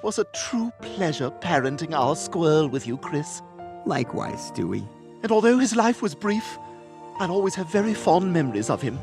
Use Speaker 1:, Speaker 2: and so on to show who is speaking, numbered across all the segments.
Speaker 1: was a true pleasure parenting our squirrel with you, Chris.
Speaker 2: Likewise, Stewie.
Speaker 1: And although his life was brief, I'll always have very fond memories of him.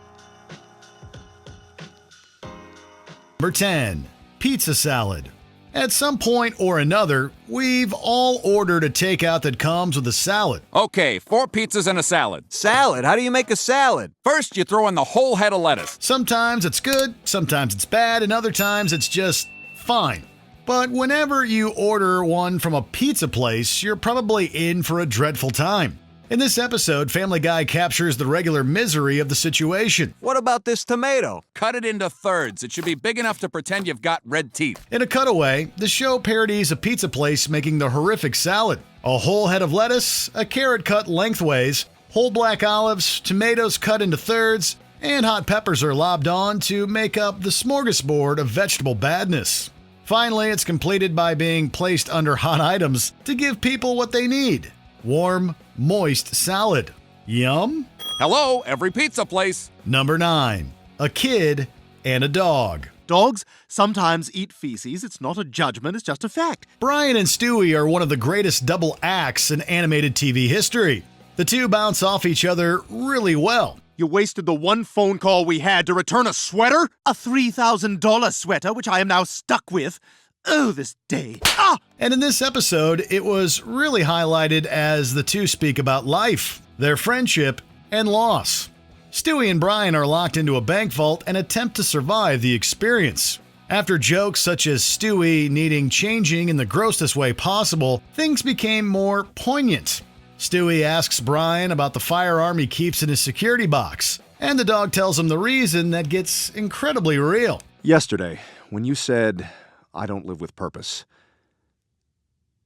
Speaker 3: Number 10. Pizza salad. At some point or another, we've all ordered a takeout that comes with a salad.
Speaker 4: Okay, 4 pizzas and a salad.
Speaker 5: Salad? How do you make a salad?
Speaker 4: First, you throw in the whole head of lettuce.
Speaker 3: Sometimes it's good, sometimes it's bad, and other times it's just fine. But whenever you order one from a pizza place, you're probably in for a dreadful time. In this episode, Family Guy captures the regular misery of the situation.
Speaker 5: What about this tomato?
Speaker 4: Cut it into thirds. It should be big enough to pretend you've got red teeth.
Speaker 3: In a cutaway, the show parodies a pizza place making the horrific salad. A whole head of lettuce, a carrot cut lengthways, whole black olives, tomatoes cut into thirds, and hot peppers are lobbed on to make up the smorgasbord of vegetable badness. Finally, it's completed by being placed under hot items to give people what they need. Warm, moist salad. Yum?
Speaker 4: Hello, every pizza place.
Speaker 3: Number 9. A kid and a dog.
Speaker 1: Dogs sometimes eat feces. It's not a judgment, it's just a fact.
Speaker 3: Brian and Stewie are one of the greatest double acts in animated TV history. The two bounce off each other really well.
Speaker 1: You wasted the one phone call we had to return a sweater? A $3,000 sweater, which I am now stuck with. Oh, this day. Ah!
Speaker 3: And in this episode, it was really highlighted as the two speak about life, their friendship, and loss. Stewie and Brian are locked into a bank vault and attempt to survive the experience. After jokes such as Stewie needing changing in the grossest way possible, things became more poignant. Stewie asks Brian about the firearm he keeps in his security box, and the dog tells him the reason that gets incredibly real.
Speaker 6: Yesterday, when you said, "I don't live with purpose,"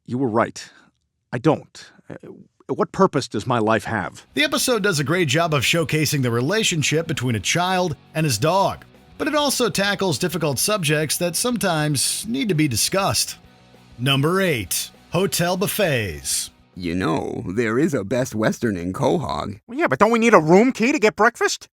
Speaker 6: you were right. I don't. What purpose does my life have?
Speaker 3: The episode does a great job of showcasing the relationship between a child and his dog, but it also tackles difficult subjects that sometimes need to be discussed. Number 8. Hotel buffets.
Speaker 2: You know, there is a Best Western in Quahog.
Speaker 7: Well, yeah, but don't we need a room key to get breakfast?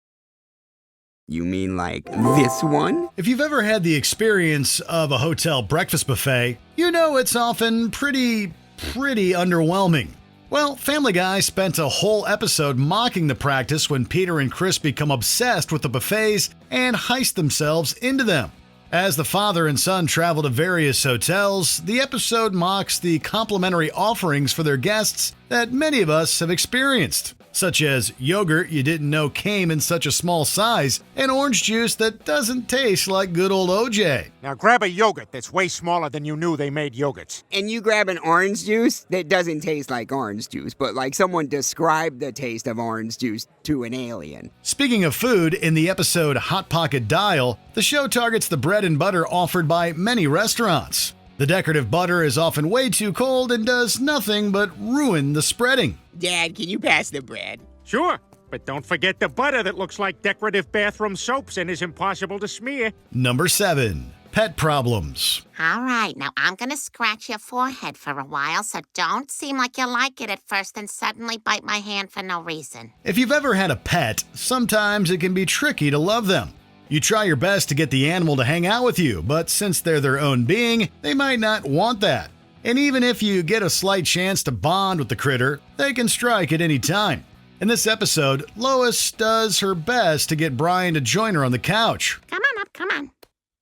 Speaker 2: You mean like this one?
Speaker 3: If you've ever had the experience of a hotel breakfast buffet, you know it's often pretty underwhelming. Well, Family Guy spent a whole episode mocking the practice when Peter and Chris become obsessed with the buffets and heist themselves into them. As the father and son travel to various hotels, the episode mocks the complimentary offerings for their guests that many of us have experienced, such as yogurt you didn't know came in such a small size and orange juice that doesn't taste like good old OJ.
Speaker 7: Now grab a yogurt that's way smaller than you knew they made yogurts.
Speaker 2: And you grab an orange juice that doesn't taste like orange juice, but like someone described the taste of orange juice to an alien.
Speaker 3: Speaking of food, in the episode Hot Pocket Dial, the show targets the bread and butter offered by many restaurants. The decorative butter is often way too cold and does nothing but ruin the spreading.
Speaker 2: Dad, can you pass the bread?
Speaker 7: Sure, but don't forget the butter that looks like decorative bathroom soaps and is impossible to smear.
Speaker 3: Number 7. Pet problems.
Speaker 8: All right, now I'm gonna scratch your forehead for a while, so don't seem like you like it at first and suddenly bite my hand for no reason.
Speaker 3: If you've ever had a pet, sometimes it can be tricky to love them. You try your best to get the animal to hang out with you, but since they're their own being, they might not want that. And even if you get a slight chance to bond with the critter, they can strike at any time. In this episode, Lois does her best to get Brian to join her on the couch.
Speaker 8: Come on up, come on.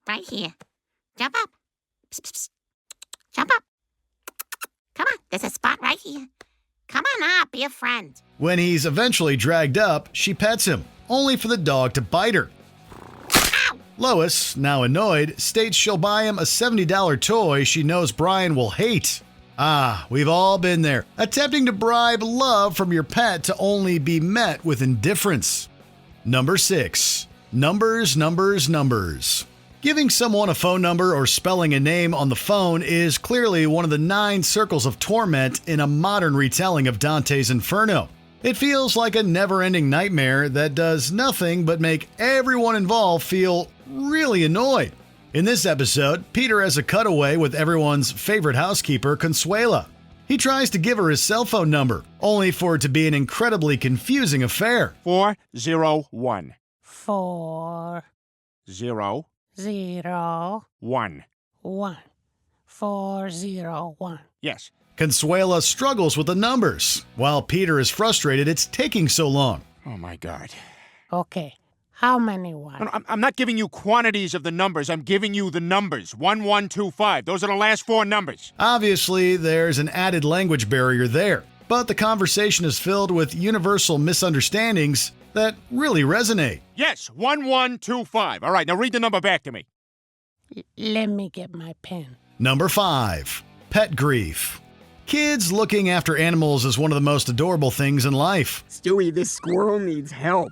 Speaker 8: Right here. Jump up. Psst, psst, psst. Jump up. Come on, there's a spot right here. Come on up, be a friend.
Speaker 3: When he's eventually dragged up, she pets him, only for the dog to bite her.
Speaker 8: Ow!
Speaker 3: Lois, now annoyed, states she'll buy him a $70 toy she knows Brian will hate. Ah, we've all been there, attempting to bribe love from your pet to only be met with indifference. Number 6. Numbers. Giving someone a phone number or spelling a name on the phone is clearly one of the 9 circles of torment in a modern retelling of Dante's Inferno. It feels like a never-ending nightmare that does nothing but make everyone involved feel really annoyed. In this episode, Peter has a cutaway with everyone's favorite housekeeper, Consuela. He tries to give her his cell phone number, only for it to be an incredibly confusing affair.
Speaker 7: 401.
Speaker 9: 4
Speaker 7: 0
Speaker 9: 0
Speaker 7: 1.
Speaker 9: 1 401.
Speaker 7: Yes.
Speaker 3: Consuela struggles with the numbers, while Peter is frustrated it's taking so long.
Speaker 7: Oh, my God.
Speaker 9: Okay. How many ones?
Speaker 7: No, I'm not giving you quantities of the numbers. I'm giving you the numbers. 1125. Those are the last four numbers.
Speaker 3: Obviously, there's an added language barrier there, but the conversation is filled with universal misunderstandings that really resonate.
Speaker 7: Yes, 1125. All right, now read the number back to me.
Speaker 9: Let me get my pen.
Speaker 3: Number 5. Pet grief. Kids looking after animals is one of the most adorable things in life.
Speaker 2: Stewie, this squirrel needs help.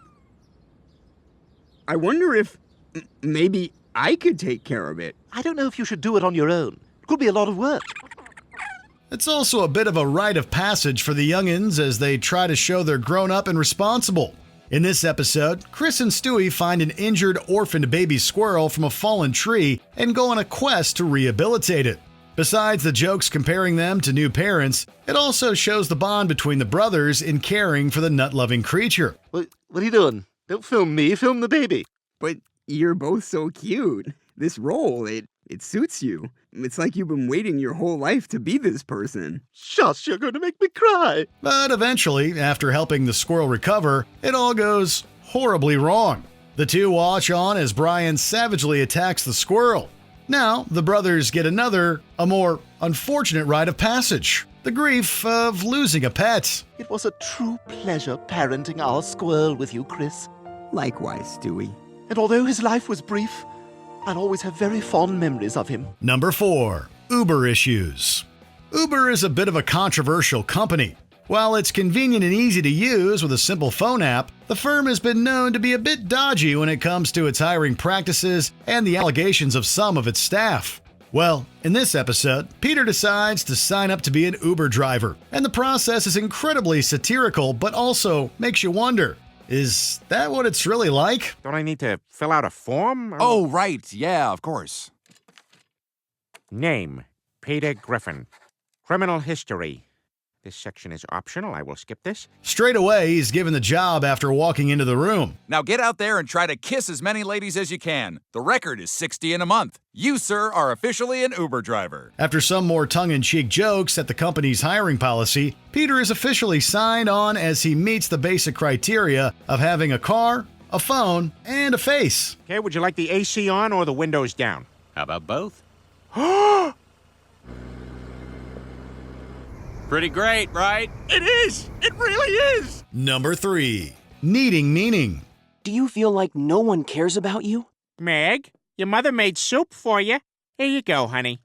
Speaker 2: I wonder if maybe I could take care of it.
Speaker 1: I don't know if you should do it on your own. It could be a lot of work.
Speaker 3: It's also a bit of a rite of passage for the youngins as they try to show they're grown up and responsible. In this episode, Chris and Stewie find an injured, orphaned baby squirrel from a fallen tree and go on a quest to rehabilitate it. Besides the jokes comparing them to new parents, it also shows the bond between the brothers in caring for the nut-loving creature.
Speaker 1: What are you doing? Don't film me, film the baby.
Speaker 2: But you're both so cute. This role, it suits you. It's like you've been waiting your whole life to be this person.
Speaker 1: Shush, you're going to make me cry.
Speaker 3: But eventually, after helping the squirrel recover, it all goes horribly wrong. The two watch on as Brian savagely attacks the squirrel. Now, the brothers get a more unfortunate rite of passage. The grief of losing a pet.
Speaker 1: It was a true pleasure parenting our squirrel with you, Chris.
Speaker 2: Likewise, Stewie.
Speaker 1: And although his life was brief, I'll always have very fond memories of him.
Speaker 3: Number 4. Uber issues. Uber is a bit of a controversial company. While it's convenient and easy to use with a simple phone app, the firm has been known to be a bit dodgy when it comes to its hiring practices and the allegations of some of its staff. Well, in this episode, Peter decides to sign up to be an Uber driver, and the process is incredibly satirical but also makes you wonder, is that what it's really like?
Speaker 7: Don't I need to fill out a form?
Speaker 4: Oh, right. Yeah, of course.
Speaker 7: Name, Peter Griffin. Criminal history. This section is optional. I will skip this.
Speaker 3: Straight away, he's given the job after walking into the room.
Speaker 4: Now get out there and try to kiss as many ladies as you can. The record is 60 in a month. You, sir, are officially an Uber driver.
Speaker 3: After some more tongue-in-cheek jokes at the company's hiring policy, Peter is officially signed on as he meets the basic criteria of having a car, a phone, and a face.
Speaker 7: Okay, would you like the AC on or the windows down?
Speaker 5: How about both?
Speaker 4: Pretty great, right?
Speaker 7: It is! It really is!
Speaker 3: Number 3. Needing meaning.
Speaker 10: Do you feel like no one cares about you?
Speaker 7: Meg, your mother made soup for you. Here you go, honey.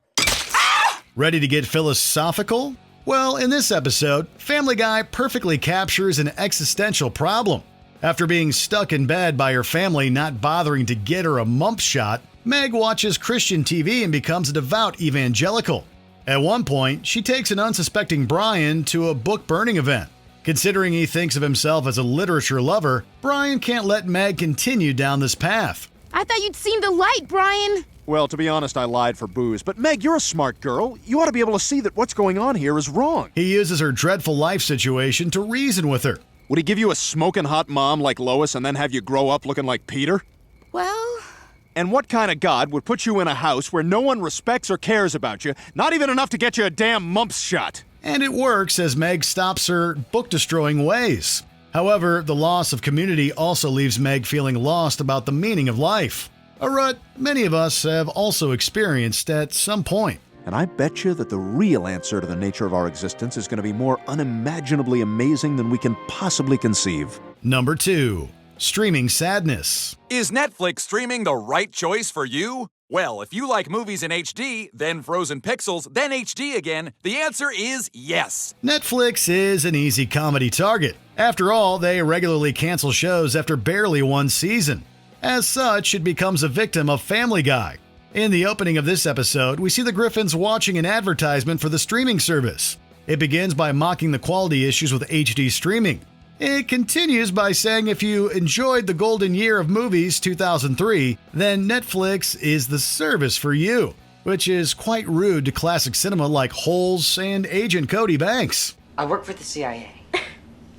Speaker 3: Ready to get philosophical? Well, in this episode, Family Guy perfectly captures an existential problem. After being stuck in bed by her family not bothering to get her a mumps shot, Meg watches Christian TV and becomes a devout evangelical. At one point, she takes an unsuspecting Brian to a book burning event. Considering he thinks of himself as a literature lover, Brian can't let Meg continue down this path.
Speaker 11: I thought you'd seen the light, Brian.
Speaker 6: Well, to be honest, I lied for booze. But Meg, you're a smart girl. You ought to be able to see that what's going on here is wrong.
Speaker 3: He uses her dreadful life situation to reason with her.
Speaker 6: Would he give you a smoking hot mom like Lois and then have you grow up looking like Peter?
Speaker 11: Well...
Speaker 6: And what kind of God would put you in a house where no one respects or cares about you, not even enough to get you a damn mumps shot?
Speaker 3: And it works as Meg stops her book-destroying ways. However, the loss of community also leaves Meg feeling lost about the meaning of life. A rut many of us have also experienced at some point.
Speaker 6: And I bet you that the real answer to the nature of our existence is going to be more unimaginably amazing than we can possibly conceive.
Speaker 3: Number 2. Streaming sadness.
Speaker 4: Is Netflix streaming the right choice for you? Well, if you like movies in HD, then frozen pixels, then HD again, the answer is yes.
Speaker 3: Netflix is an easy comedy target. After all, they regularly cancel shows after barely one season. As such, it becomes a victim of Family Guy. In the opening of this episode, we see the Griffins watching an advertisement for the streaming service. It begins by mocking the quality issues with HD streaming. It continues by saying if you enjoyed the golden year of movies 2003, then Netflix is the service for you, which is quite rude to classic cinema like Holes and Agent Cody Banks.
Speaker 10: I work for the CIA.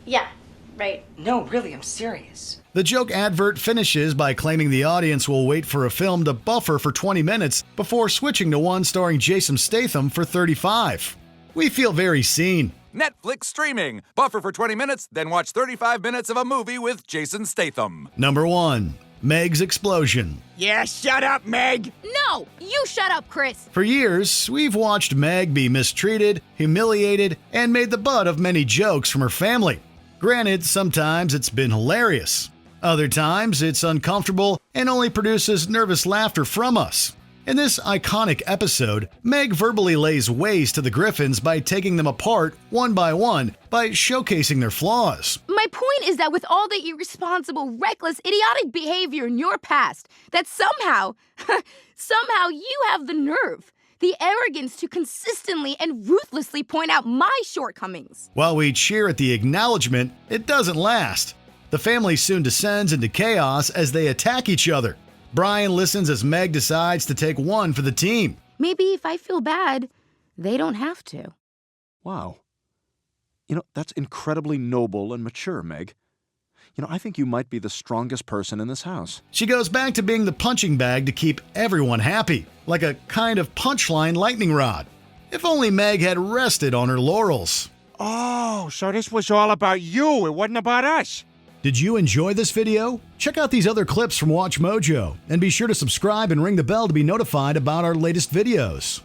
Speaker 11: Yeah, right.
Speaker 10: No, really, I'm serious.
Speaker 3: The joke advert finishes by claiming the audience will wait for a film to buffer for 20 minutes before switching to one starring Jason Statham for 35. We feel very seen.
Speaker 4: Netflix streaming. Buffer for 20 minutes, then watch 35 minutes of a movie with Jason Statham.
Speaker 3: Number 1. Megs Explosion.
Speaker 2: Yeah, shut up, Meg!
Speaker 11: No! You shut up, Chris!
Speaker 3: For years, we've watched Meg be mistreated, humiliated, and made the butt of many jokes from her family. Granted, sometimes it's been hilarious. Other times, it's uncomfortable and only produces nervous laughter from us. In this iconic episode, Meg verbally lays waste to the Griffins by taking them apart one by one by showcasing their flaws.
Speaker 11: My point is that with all the irresponsible, reckless, idiotic behavior in your past, that somehow you have the nerve, the arrogance to consistently and ruthlessly point out my shortcomings.
Speaker 3: While we cheer at the acknowledgement, it doesn't last. The family soon descends into chaos as they attack each other. Brian listens as Meg decides to take one for the team.
Speaker 11: Maybe if I feel bad, they don't have to.
Speaker 6: Wow. That's incredibly noble and mature, Meg. I think you might be the strongest person in this house.
Speaker 3: She goes back to being the punching bag to keep everyone happy, like a kind of punchline lightning rod. If only Meg had rested on her laurels.
Speaker 7: Oh, so this was all about you. It wasn't about us.
Speaker 3: Did you enjoy this video? Check out these other clips from Watch Mojo, and be sure to subscribe and ring the bell to be notified about our latest videos.